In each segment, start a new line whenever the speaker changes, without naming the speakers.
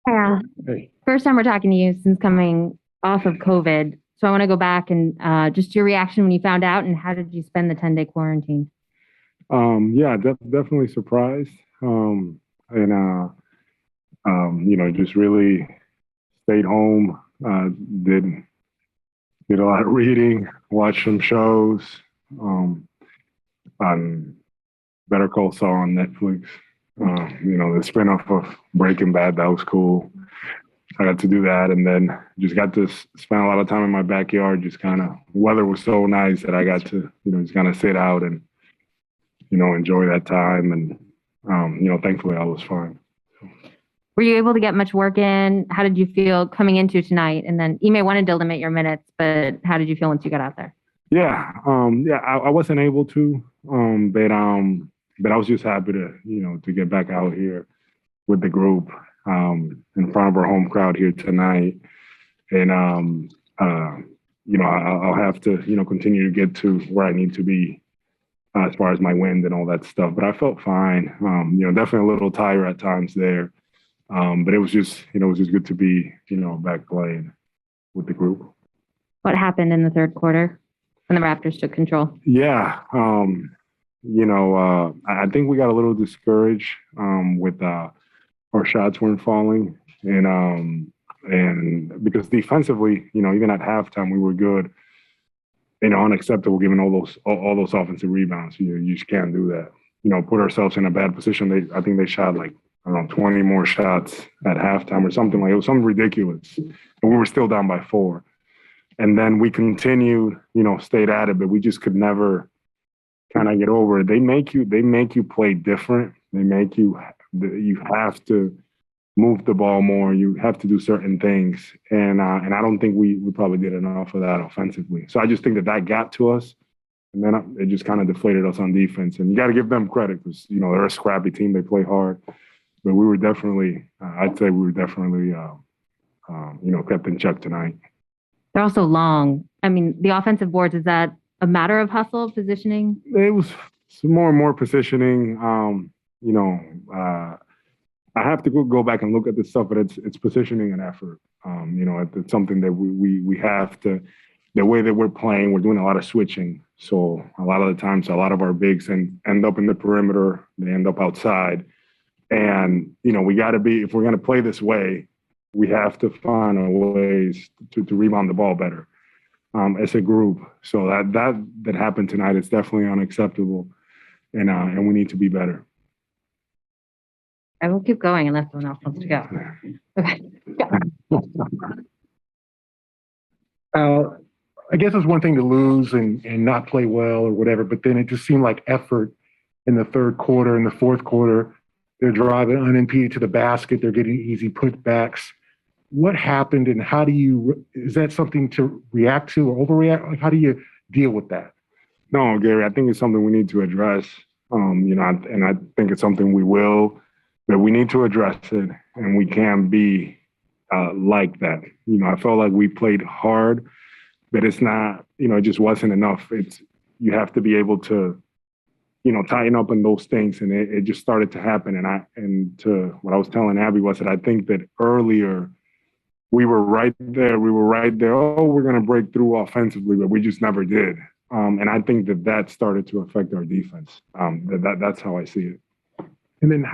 Yeah.
Hey.
First time we're talking to you since coming off of COVID. So I want to go back and just your reaction when you found out and how did you spend the 10-day quarantine?
Yeah, definitely surprised. And just really stayed home. Did did a lot of reading, watched some shows. Um, on Better Call Saul on Netflix. The spinoff of Breaking Bad, that was cool. I got to do that, and then just got to spend a lot of time in my backyard. Just kind of weather was so nice that I got to just kind of sit out and enjoy that time. And thankfully I was fine.
Were you able to get much work in? How did you feel coming into tonight? And then you may wanted to limit your minutes, but how did you feel once you got out there?
Yeah, I wasn't able to, but I was just happy to to get back out here with the group in front of our home crowd here tonight, and I'll have to continue to get to where I need to be as far as my wind and all that stuff. But I felt fine. Definitely a little tired at times there, but it was just good to be back playing with the group.
What happened in the third quarter when the Raptors took control?
Yeah, I think we got a little discouraged with our shots weren't falling, and because defensively, even at halftime, we were good. Unacceptable given all those offensive rebounds. You just can't do that. Put ourselves in a bad position. I think they shot like around 20 more shots at halftime or something like it was something ridiculous, and we were still down by 4. And then we continued, stayed at it, but we just could never kind of get over it. They make you play different. You have to move the ball more. You have to do certain things, and I don't think we probably did enough of that offensively. So I just think that got to us, and then it just kind of deflated us on defense. And you got to give them credit because they're a scrappy team. They play hard, but we were definitely, I'd say we were definitely, kept in check tonight.
They're also long. I mean, the offensive boards, is that a matter of hustle, positioning?
It was more and more positioning. I have to go back and look at this stuff, but it's positioning and effort. It's something that we have to. The way that we're playing, we're doing a lot of switching. So a lot of the times, a lot of our bigs end up in the perimeter. They end up outside, and we got to be, if we're going to play this way, we have to find a ways to rebound the ball better as a group. So that happened tonight. It's definitely unacceptable, and we need to be better.
I will keep going unless someone else wants to go. Okay.
I guess it's one thing to lose and not play well or whatever, but then it just seemed like effort in the third quarter and the fourth quarter. They're driving unimpeded to the basket. They're getting easy putbacks. What happened, and is that something to react to or overreact? Like, how do you deal with that?
No, Gary, I think it's something we need to address. And I think it's something we will, but we need to address it, and we can't be like that. I felt like we played hard, but it's not, it just wasn't enough. You have to be able to, tighten up on those things, and it just started to happen. And to what I was telling Abby was that I think that earlier we were right there. We were right there. Oh, we're going to break through offensively, but we just never did. And I think that started to affect our defense. That's how I see it.
And then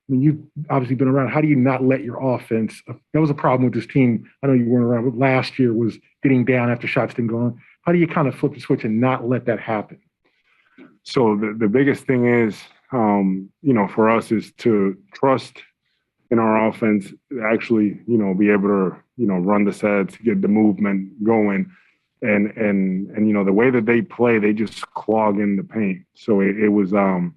you've obviously been around, how do you not let your offense, that was a problem with this team. I know you weren't around, but last year was getting down after shots didn't go on. How do you kind of flip the switch and not let that happen?
So the biggest thing is, for us is to trust in our offense, actually, be able to, run the sets, get the movement going. And the way that they play, they just clog in the paint. So it was, I'll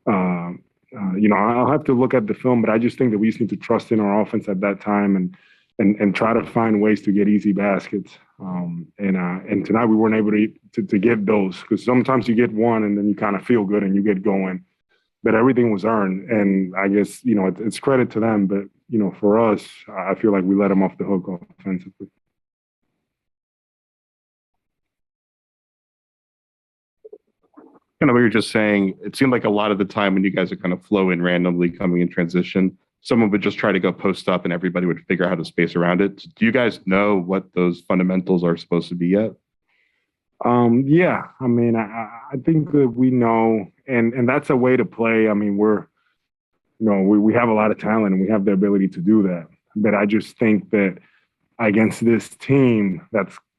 have to look at the film, but I just think that we just need to trust in our offense at that time and try to find ways to get easy baskets. And tonight we weren't able to get those, because sometimes you get one and then you kind of feel good and you get going. But everything was earned, and I guess it's credit to them. But for us, I feel like we let them off the hook offensively.
Kind of what you're just saying, it seemed like a lot of the time when you guys are kind of flowing randomly coming in transition, someone would just try to go post up and everybody would figure out how to space around it. Do you guys know what those fundamentals are supposed to be yet?
Yeah, I mean, I think that we know, and that's a way to play. I mean, we have a lot of talent and we have the ability to do that. But I just think that against this team,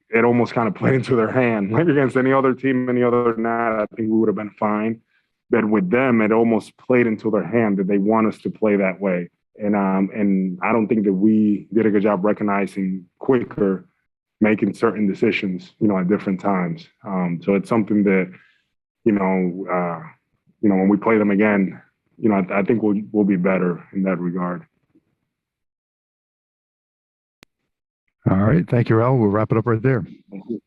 it almost kind of played into their hand. Like against any other team, any other night, I think we would have been fine. But with them, it almost played into their hand that they want us to play that way. And I don't think that we did a good job recognizing quicker, making certain decisions, at different times. So it's something that, when we play them again, I think we'll be better in that regard.
All right. Thank you, Raul. We'll wrap it up right there.
Thank you.